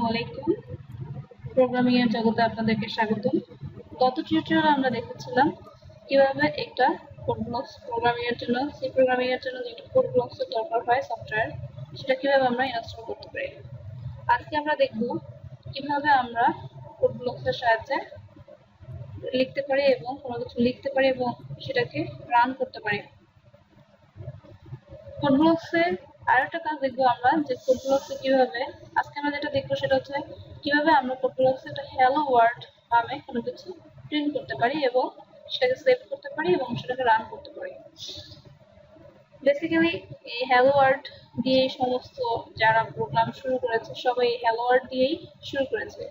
আলাইকুম। প্রোগ্রামিং এর জগতে আপনাদেরকে স্বাগতম। গত টিউটোরিয়ালে আমরা দেখেছিলাম কিভাবে একটা কোড ব্লকস প্রোগ্রামিং এর জন্য সি প্রোগ্রামিং এর জন্য যেটা কোড ব্লকস এর দরকার হয় সফটওয়্যার, সেটা কিভাবে আমরা ইনস্টল করতে পারি। আজকে আমরা দেখব কিভাবে আমরা কোড ব্লকস এর সাহায্যে লিখতে পারি এবং কোনো কিছু লিখতে পারি এবং সেটাকে রান করতে পারি। কোড ব্লকস এর আরেকটা কাজ দেখবো আমরা যে কোড ব্লকস এ কিভাবে, আজকে আমরা যেটা দেখবো সেটা হচ্ছে কিভাবে আমরা কোড ব্লকস এ একটা হ্যালো ওয়ার্ল্ড নামে কোনো কিছু প্রিন্ট করতে পারি এবং সেটাকে সেভ করতে পারি এবং সেটাকে রান করতে পারি। বেসিক্যালি এই হ্যালো ওয়ার্ল্ড দিয়ে সমস্ত যারা প্রোগ্রাম শুরু করেছে সবাই হ্যালো ওয়ার্ল্ড দিয়েই শুরু করেছে।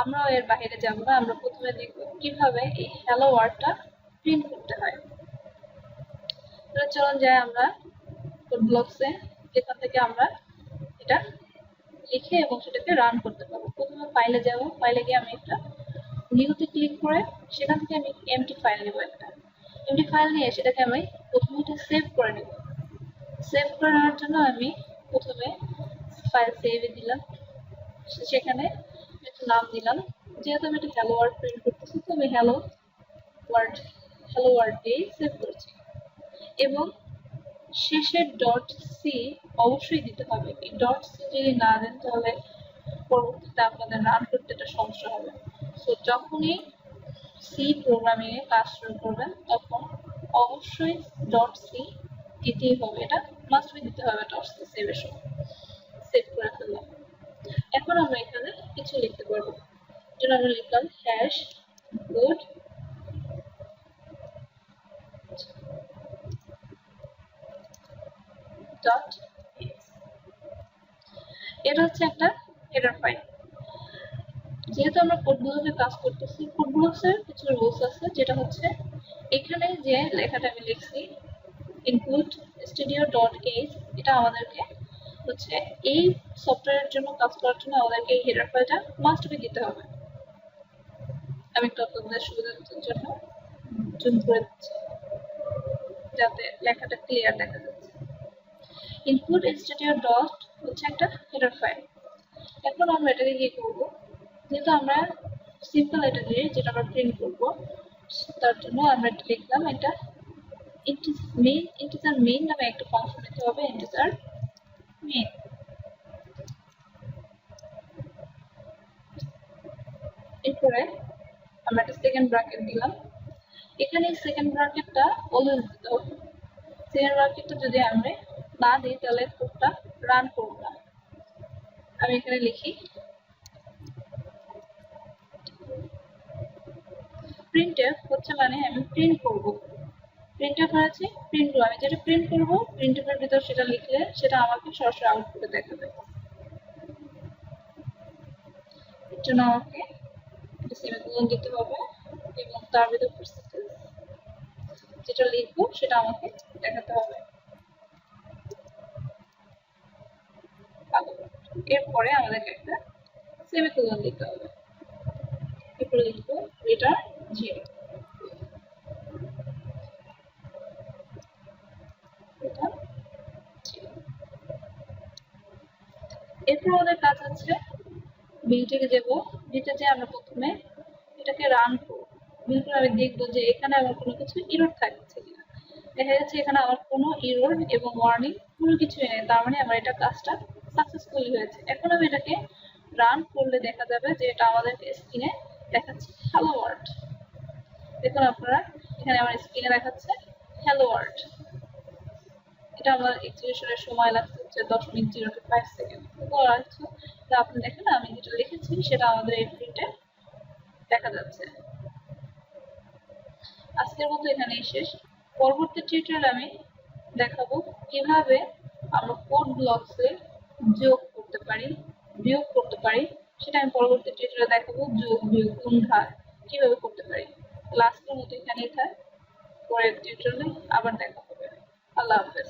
আমরাও এর বাইরে যাব না, আমরা প্রথমে দেখব কিভাবে এই হ্যালো ওয়ার্ল্ডটা প্রিন্ট করতে হয়। তো চলুন যাই আমরা কোড ব্লকসে, যেখান থেকে আমরা এটা লিখে এবং সেটাকে রান করতে পারবো। প্রথমে ফাইলে যাব, ফাইলে গিয়ে আমি একটা নিউতে ক্লিক করে সেখান থেকে আমি এমটি ফাইল নেব। একটা এমটি ফাইল নিয়ে সেটাকে আমি প্রথমে এটা সেভ করে নেব। সেভ করে নেওয়ার জন্য আমি প্রথমে ফাইল সেভে দিলাম, সেখানে একটা নাম দিলাম। যেহেতু আমি একটা হ্যালো ওয়ার্ল্ড প্রিন্ট করতেছি তো আমি হ্যালো ওয়ার্ল্ড দিয়ে সেভ করছি এবং শেষের ডট সি অবশ্যই দিতে হবে। এই ডট সি যদি না দেন তাহলে পরবর্তীতে আপনাদের রান করতে একটা সমস্যা হবে। সো যখনই সি প্রোগ্রামিং এ কাজ শুরু করবেন তখন অবশ্যই ডট সি দিতেই হবে, এটা মাস্ট বি দিতে হবে। ডট সি সেভের সময় সেভ করে ফেললাম। এখন আমরা এখানে কিছু লিখতে পারবো। যেটা আমরা লিখলাম হ্যাশ কোড ডট এটা হচ্ছে একটা হেডার ফাইল। যেহেতু আমরা কোড ব্লকে কাজ করতেছি, কোড ব্লকসের কিছু রুলস আছে, যেটা হচ্ছে এখানে যে লেখাটা আমি লিখছি ইনপুট স্টুডিও ডট এইচ, এটা আমাদেরকে হচ্ছে এই সফটওয়্যারের জন্য কাজ করার জন্য আমাদেরকে এই হেডার ফাইলটা মাস্ট বি দিতে হবে। আমি একটু আপনাদের সুবিধার জন্য জুম করে দিচ্ছি যাতে লেখাটা ক্লিয়ার দেখা যাচ্ছে। ইনপুট স্টুডিও ডট হচ্ছে একটা হেডার ফাইল। এখন আমরা এটাকে কি করবো, যেহেতু আমরা সিম্পল এটা দিয়ে যেটা আমরা প্রিন্ট করবো তার জন্য আমরা এটা লিখলাম, এটা ইন্টিজার মেইন নামে একটা ফাংশন নিতে হবে। ইন্টিজার মেইন, এরপরে আমরা একটা সেকেন্ড ব্র্যাকেট দিলাম। এখানে সেকেন্ড ব্র্যাকেটটা অলওয়েজ দিতে হবে। সেকেন্ড ব্র্যাকেটটা যদি আমরা না দিই তাহলে কোডটা রান করব না। আমি এখানে লিখি প্রিন্টএফ হচ্ছে মানে আমি প্রিন্ট করব। প্রিন্টএফ আছে প্রিন্ট, আমি যেটা প্রিন্ট করব প্রিন্টএফ এর ভিতর সেটা লিখলে সেটা আমাকে সরাসরি আউটপুটে দেখাবে। এর জন্য আমাকে একটা সেমিকোলন দিতে হবে এবং তার ভিতর পার্সেন্টেজ যেটা লিখবো সেটা আমাকে দেখাতে হবে। এরপরে আমাদেরকে একটা সেমিকোলন দিতে হবে। এরপরে লিখবো রিটার্ন 0। এরপর আমাদের কাজ হচ্ছে বিল্ডে যাব। বিল্ডে যে আমরা প্রথমে এটাকে রান করব। বিল্ডে আমি দেখবো যে এখানে আমার কোনো কিছু এরর থাকছে কিনা। দেখা যাচ্ছে এখানে আমার কোনো এরর এবং ওয়ার্নিং কোনো কিছুই নেই, তার মানে আমার এটা কাজটা সাকসেসফুলি হয়েছে। এখন আমি এটাকে রান করলে দেখা যাবে যে এটা আমাদের স্ক্রিনে দেখাচ্ছে হ্যালো ওয়ার্ল্ড। দেখুন আপনারা এখানে আমার স্ক্রিনে দেখাচ্ছে হ্যালো ওয়ার্ল্ড। এটা আমার এক্সিকিউশনের সময় লাগছে হচ্ছে 10.05 সেকেন্ড। তো আপনি দেখেন আমি যেটা লিখেছি সেটা আমাদের এই প্রিন্টে দেখা যাচ্ছে। আজকের মতো এখানেই শেষ। পরবর্তী টিউটোরিয়ালে আমি দেখাবো কিভাবে আমরা কোড ব্লকসে যোগ করতে পারি, বিয়োগ করতে পারি। সেটা আমি পরবর্তী টিউটোরিয়ালে দেখাবো। যোগ বিয়োগ গুণ কিভাবে করতে পারি। লাস্টের মতো এখানেই থাক, পরের টিউটোরিয়ালে আবার দেখা হবে। আল্লাহ হাফেজ।